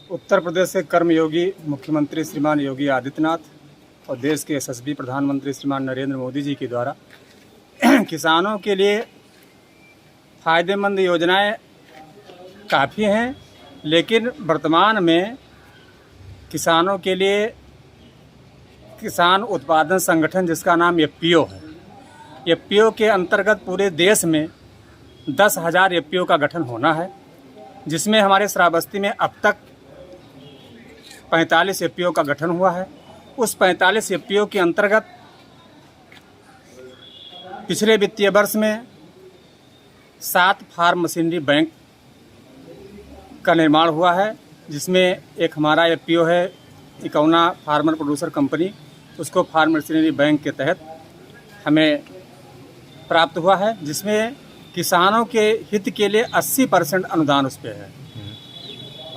उत्तर प्रदेश के कर्मयोगी मुख्यमंत्री श्रीमान योगी आदित्यनाथ और देश के यशस्वी प्रधानमंत्री श्रीमान नरेंद्र मोदी जी के द्वारा किसानों के लिए फ़ायदेमंद योजनाएं काफ़ी हैं, लेकिन वर्तमान में किसानों के लिए किसान उत्पादन संगठन जिसका नाम एफपीओ है, एफपीओ के अंतर्गत पूरे देश में 10,000 एफपीओ का गठन होना है, जिसमें हमारे श्रावस्ती में अब तक 45 एफपीओ का गठन हुआ है। उस 45 एफपीओ के अंतर्गत पिछले वित्तीय वर्ष में 7 फार्म मशीनरी बैंक का निर्माण हुआ है, जिसमें एक हमारा एफपीओ है इकौना फार्मर प्रोड्यूसर कंपनी, उसको फार्म मशीनरी बैंक के तहत हमें प्राप्त हुआ है, जिसमें किसानों के हित के लिए 80% अनुदान उस पर है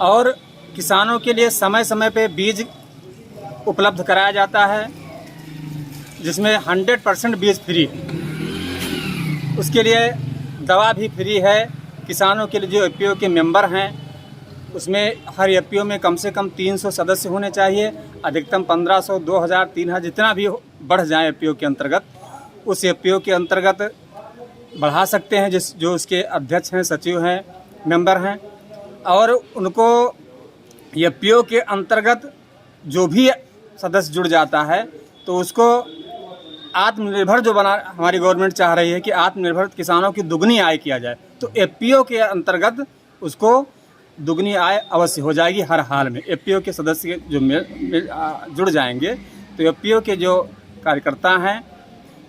और किसानों के लिए समय समय पे बीज उपलब्ध कराया जाता है, जिसमें 100% बीज फ्री है। उसके लिए दवा भी फ्री है। किसानों के लिए जो एफपीओ के मेंबर हैं, उसमें हर एफपीओ में कम से कम 300 सदस्य होने चाहिए, अधिकतम 1500, 2000, 3000 जितना भी बढ़ जाए एफपीओ के अंतर्गत, उस एफपीओ के अंतर्गत बढ़ा सकते हैं जो उसके अध्यक्ष हैं, सचिव हैं, मेंबर हैं। और उनको एफपीओ के अंतर्गत जो भी सदस्य जुड़ जाता है तो उसको आत्मनिर्भर जो बना हमारी गवर्नमेंट चाह रही है कि आत्मनिर्भर किसानों की दुगनी आय किया जाए, तो एफपीओ के अंतर्गत उसको दुगनी आय अवश्य हो जाएगी हर हाल में। एफपीओ के सदस्य जो जुड़ जाएंगे तो एफपीओ के जो कार्यकर्ता हैं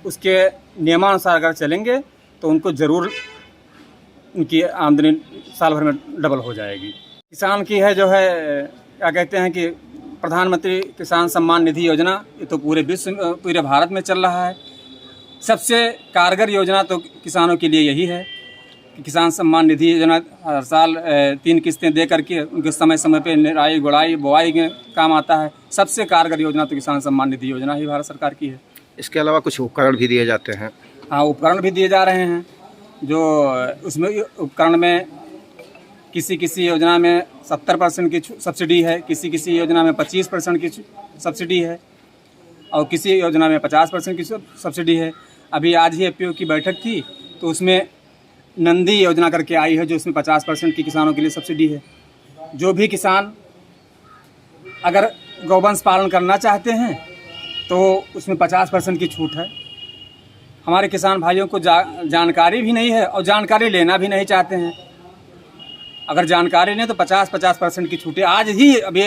उसके नियमानुसार अगर चलेंगे तो उनको ज़रूर उनकी आमदनी साल भर में डबल हो जाएगी। किसान की है जो है क्या कहते हैं कि प्रधानमंत्री किसान सम्मान निधि योजना, ये तो पूरे भारत में चल रहा है। सबसे कारगर योजना तो किसानों के लिए यही है कि किसान सम्मान निधि योजना हर साल 3 किस्तें दे करके उनके समय समय पे निराई गुड़ाई बुआई में काम आता है। सबसे कारगर योजना तो किसान सम्मान निधि योजना ही भारत सरकार की है। इसके अलावा कुछ उपकरण भी दिए जाते हैं। हाँ, उपकरण भी दिए जा रहे हैं, जो उसमें उपकरण में किसी योजना में 70% की सब्सिडी है, किसी योजना में 25% की सब्सिडी है और किसी योजना में 50% की सब्सिडी है। अभी आज ही एफपीओ की बैठक थी तो उसमें नंदी योजना करके आई है, जो उसमें 50% की किसानों के लिए सब्सिडी है। जो भी किसान अगर गौवंश पालन करना चाहते हैं तो उसमें 50% की छूट है। हमारे किसान भाइयों को जानकारी भी नहीं है और जानकारी लेना भी नहीं चाहते हैं। अगर जानकारी लें तो 50% की छूट है। आज ही अभी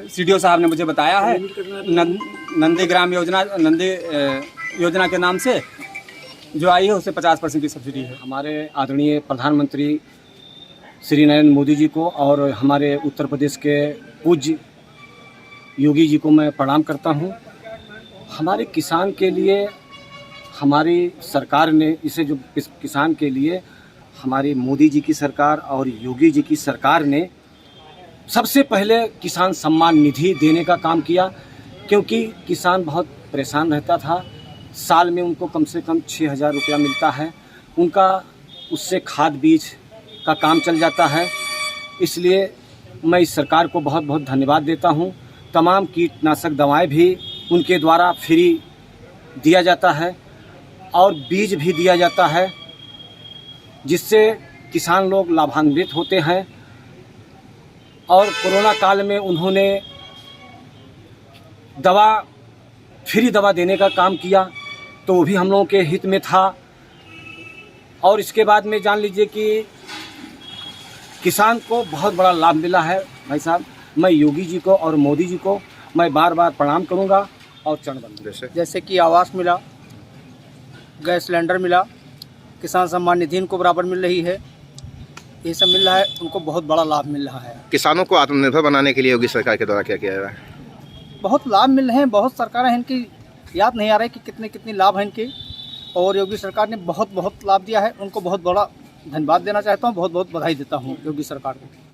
सीडीओ साहब ने मुझे बताया है, नंदी ग्राम योजना, नंदी योजना के नाम से जो आई है उससे 50% की सब्सिडी है। हमारे आदरणीय प्रधानमंत्री श्री नरेंद्र मोदी जी को और हमारे उत्तर प्रदेश के पूज्य योगी जी को मैं प्रणाम करता हूं। हमारे किसान के लिए हमारी सरकार ने इसे जो किसान के लिए हमारी मोदी जी की सरकार और योगी जी की सरकार ने सबसे पहले किसान सम्मान निधि देने का काम किया, क्योंकि किसान बहुत परेशान रहता था। साल में उनको कम से कम 6,000 रुपया मिलता है, उनका उससे खाद बीज का काम चल जाता है। इसलिए मैं इस सरकार को बहुत बहुत धन्यवाद देता हूं। तमाम कीटनाशक दवाएं भी उनके द्वारा फ्री दिया जाता है और बीज भी दिया जाता है, जिससे किसान लोग लाभान्वित होते हैं। और कोरोना काल में उन्होंने फ्री दवा देने का काम किया, तो वो भी हम लोगों के हित में था। और इसके बाद में जान लीजिए कि किसान को बहुत बड़ा लाभ मिला है। भाई साहब, मैं योगी जी को और मोदी जी को मैं बार बार प्रणाम करूंगा और चरण बंदूंगा। जैसे कि आवास मिला, गैस सिलेंडर मिला, किसान सम्मान निधि इनको बराबर मिल रही है, ये सब मिल रहा है, उनको बहुत बड़ा लाभ मिल रहा है। किसानों को आत्मनिर्भर बनाने के लिए योगी सरकार के द्वारा क्या किया जा रहा है? बहुत लाभ मिल रहे हैं। बहुत सरकारें हैं, इनकी याद नहीं आ रहा है कि कितने लाभ हैं इनके, और योगी सरकार ने बहुत लाभ दिया है। उनको बहुत बड़ा धन्यवाद देना चाहता हूँ, बहुत बधाई देता हूँ योगी सरकार को।